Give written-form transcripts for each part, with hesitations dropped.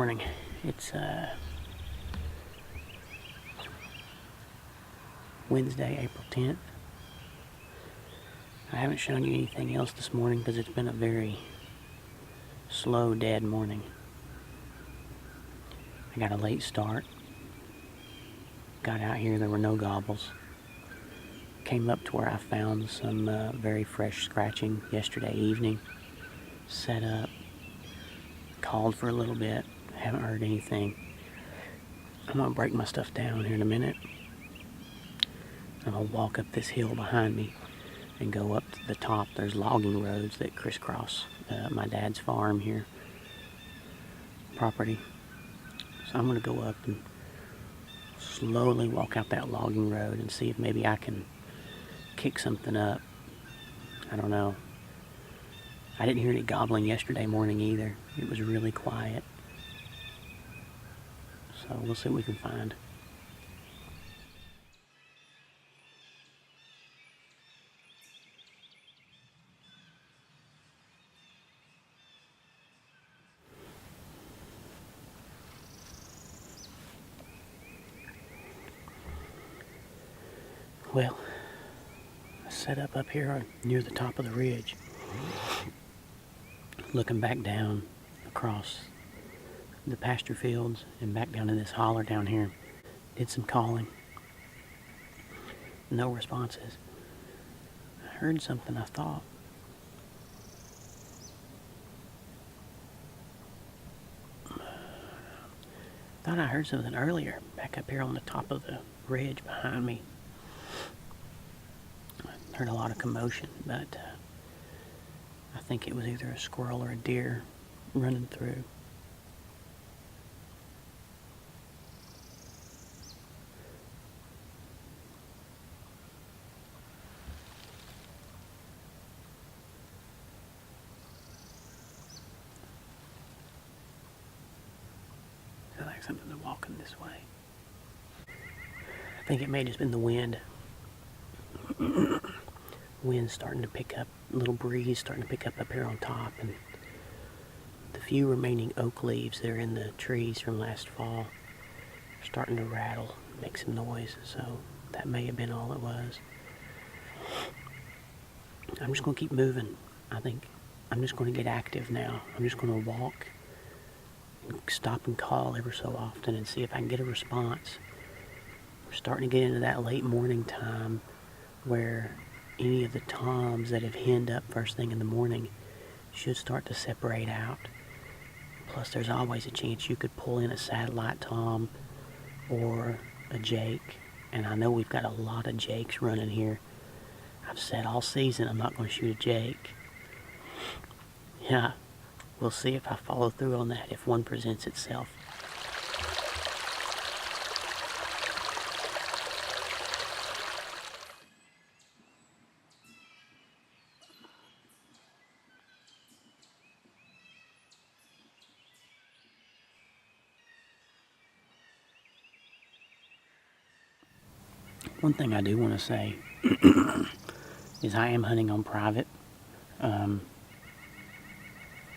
morning. It's Wednesday, April 10th. I haven't shown you anything else this morning because it's been a very slow, dead morning. I got a late start. Got out here, there were no gobbles. Came up to where I found some very fresh scratching yesterday evening. Set up. Called for a little bit. Haven't heard anything. I'm going to break my stuff down here in a minute. I'm going to walk up this hill behind me and go up to the top. There's logging roads that crisscross my dad's farm here. Property. So I'm going to go up and slowly walk out that logging road and see if maybe I can kick something up. I don't know. I didn't hear any gobbling yesterday morning either. It was really quiet. So we'll see what we can find. Well, I set up here near the top of the ridge, looking back down across the pasture fields and back down to this holler down here. Did some calling. No responses. I heard something, I thought I heard something earlier back up here on the top of the ridge behind me. I heard a lot of commotion, but I think it was either a squirrel or a deer running through. Sounds like something's walking this way. I think it may have just been the wind. Wind's starting to pick up, a little breeze starting to pick up here on top, and the few remaining oak leaves that are in the trees from last fall are starting to rattle, make some noise, so that may have been all it was. I'm just going to keep moving. I think I'm just going to get active now. I'm just going to walk and stop and call ever so often and see if I can get a response. We're starting to get into that late morning time where any of the toms that have henned up first thing in the morning should start to separate out. Plus, there's always a chance you could pull in a satellite tom or a jake. And I know we've got a lot of jakes running here. I've said all season I'm not going to shoot a jake. Yeah, we'll see if I follow through on that if one presents itself. One thing I do want to say is I am hunting on private.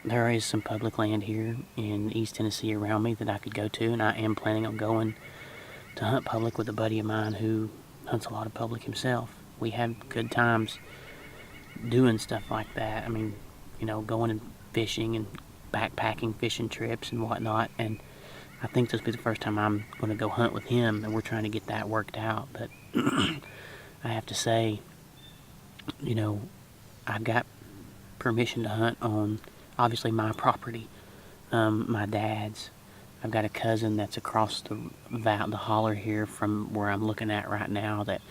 There is some public land here in East Tennessee around me that I could go to, and I am planning on going to hunt public with a buddy of mine who hunts a lot of public himself. We have good times doing stuff like that. I mean, you know, going and fishing and backpacking fishing trips and whatnot, and I think this will be the first time I'm going to go hunt with him, and we're trying to get that worked out. But I have to say, you know, I've got permission to hunt on, obviously, my property, my dad's. I've got a cousin that's across the holler here from where I'm looking at right now that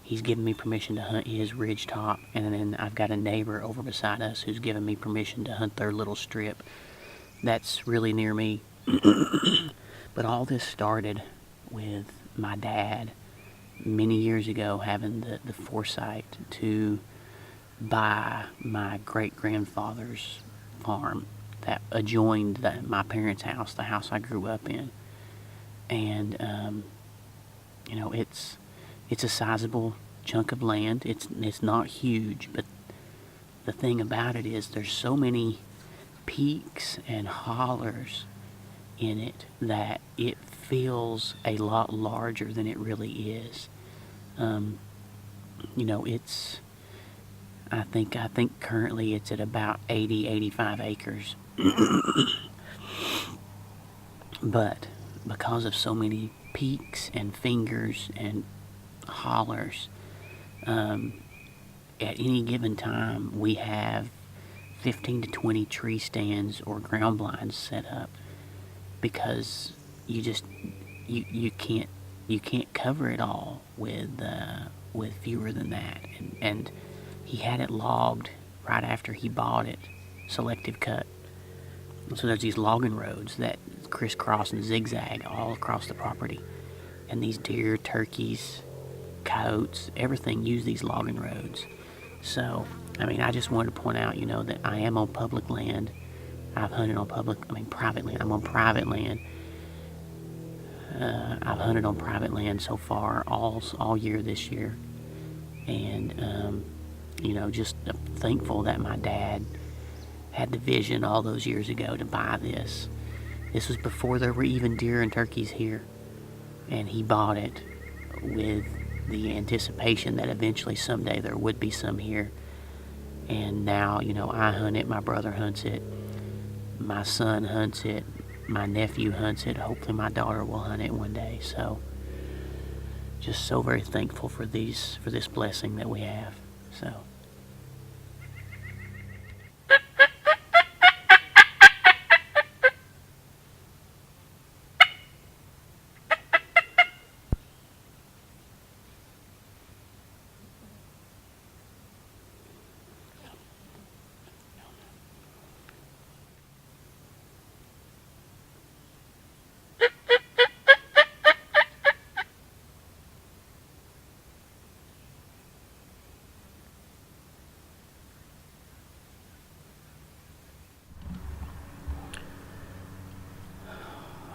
he's given me permission to hunt his ridge top, and then I've got a neighbor over beside us who's given me permission to hunt their little strip that's really near me. But all this started with my dad many years ago having the foresight to buy my great-grandfather's farm that adjoined my parents' house, the house I grew up in. And, you know, it's a sizable chunk of land. It's not huge, but the thing about it is there's so many peaks and hollers in it that it feels a lot larger than it really is. You know, I think currently it's at about 85 acres. But because of so many peaks and fingers and hollers, at any given time we have 15 to 20 tree stands or ground blinds set up, because you can't cover it all with fewer than that. And he had it logged right after he bought it, selective cut. So there's these logging roads that crisscross and zigzag all across the property, and these deer, turkeys, coyotes, everything use these logging roads. So, I mean, I just wanted to point out, you know, that I am on public land. I've hunted on private land. I'm on private land. I've hunted on private land so far all year this year. And, you know, just thankful that my dad had the vision all those years ago to buy this. This was before there were even deer and turkeys here. And he bought it with the anticipation that eventually someday there would be some here. And now, you know, I hunt it, my brother hunts it, my son hunts it, my nephew hunts it, hopefully my daughter will hunt it one day. So just so very thankful for this blessing that we have. So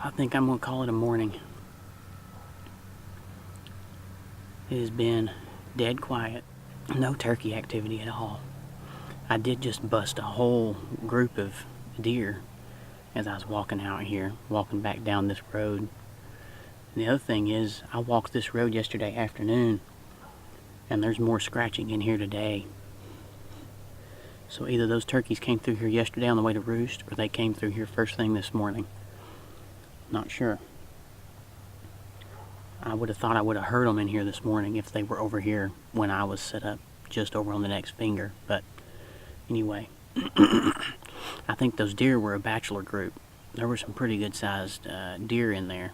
I think I'm going to call it a morning. It has been dead quiet. No turkey activity at all. I did just bust a whole group of deer as I was walking out here, walking back down this road. And the other thing is, I walked this road yesterday afternoon, and there's more scratching in here today. So either those turkeys came through here yesterday on the way to roost, or they came through here first thing this morning. Not sure. I would have thought I would have heard them in here this morning if they were over here when I was set up just over on the next finger. But anyway, I think those deer were a bachelor group. There were some pretty good sized deer in there.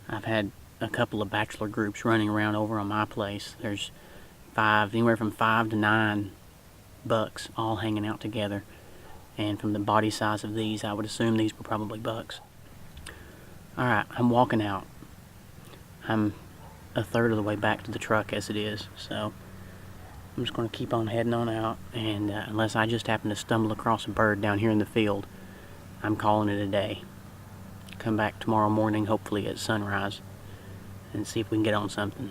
I've had a couple of bachelor groups running around over on my place. There's anywhere from 5 to 9 bucks all hanging out together. And from the body size of these, I would assume these were probably bucks. Alright, I'm walking out. I'm a third of the way back to the truck as it is, so I'm just going to keep on heading on out, and unless I just happen to stumble across a bird down here in the field, I'm calling it a day. Come back tomorrow morning, hopefully at sunrise, and see if we can get on something.